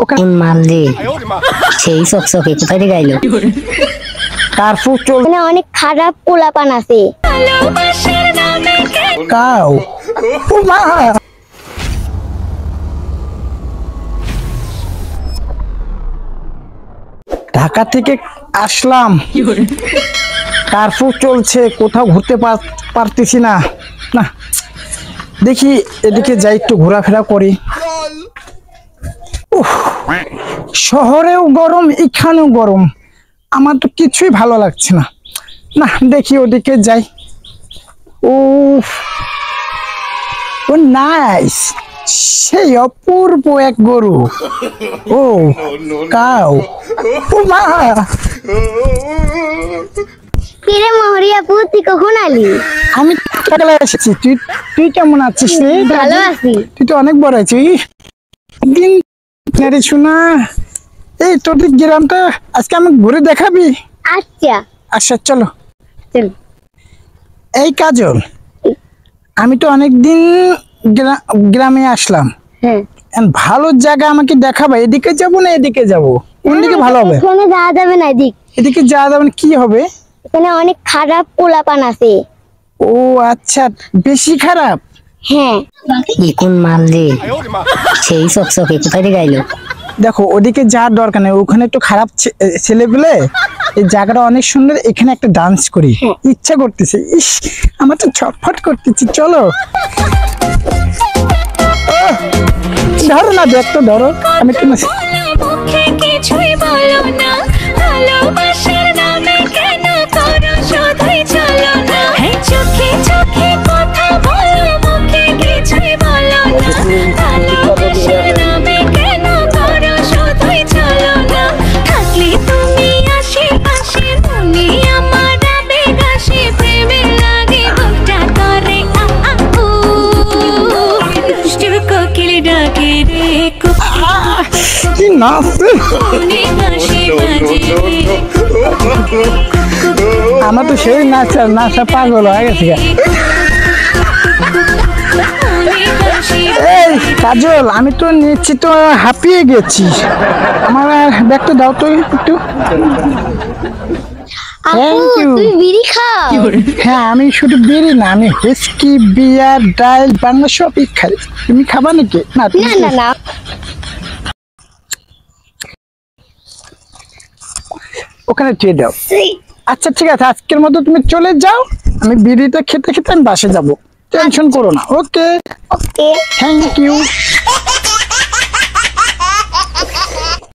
ওখানে মাল দে সেই চকচকে কোথায় গাইলো কারফু চল মানে অনেক খারাপ পোলাপান আছে। কাও ও মা ঢাকা থেকে আসলাম, কারফু চলছে, কোথাও ঘুরতে পারতেছি না। না দেখি এদিকে যাই, একটু ঘোরাফেরা করি। শহরেও গরম, এখানেও গরম, আমার তো কিছুই ভালো লাগছে না। না দেখি ওদিকে যাই। ও ও নাইস, সেই অপূর্ব এক গরু। ও কাউ ও মা কিরে মহরিয়া আপু, তুই কখন আলি? আমি চলে এসেছি। তুই তুই কেমন আছিস রে? ভালো আছি। তুই তো অনেক বড় আছিস। দিন নারে শোনা, এই তোদের গ্রামটা আজকে আমি ঘুরে দেখাবি? আচ্ছা আচ্ছা চলো। চল। এই কাজল, আমি তো অনেকদিন গ্রামে আসলাম, হ্যাঁ ভালো জায়গা আমাকে দেখাবা। এদিকে যাবো না এদিকে যাবো, কোন দিকে ভালো হবে? এখানে যাওয়া যাবে না, এদিকে যাওয়া যাবে না, কি হবে? এখানে অনেক খারাপ পোলাপান আছে। ও আচ্ছা, বেশি খারাপ? হ্যাঁ কোন মাল দে সেই চকচকে কোথায় গাইলো। দেখো ওদিকে যাওয়ার দরকার নেই, ওখানে একটু খারাপ ছেলে পেলে। এই জায়গাটা অনেক সুন্দর, এখানে একটা ডান্স করি, ইচ্ছা করতেছে। ইস আমার তো ছটফট করতেছি, চলো। ধরো না, দেখ তো ধরো, আমি একটু আমার তো সেই নাচা পাগল হয়ে গেছে। এই কাজল, আমি তো নিচ্ছি তো হাঁপিয়ে গেছি, আমার ব্যাগটা দাও তো একটু। তুই বিড়ি খাও? হ্যাঁ আমি শুধু বিড়ি না, আমি হুইস্কি, বিয়ার, ডাইল, বাংলা সবই খাই। তুমি খাবা নাকি? না না না, ওখানে দিয়ে দাও। আচ্ছা ঠিক আছে, আজকের মতো তুমি চলে যাও, আমি বিড়িটা খেতে খেতে আমি বাসে যাবো, টেনশন করো না। ওকে ওকে থ্যাংক ইউ।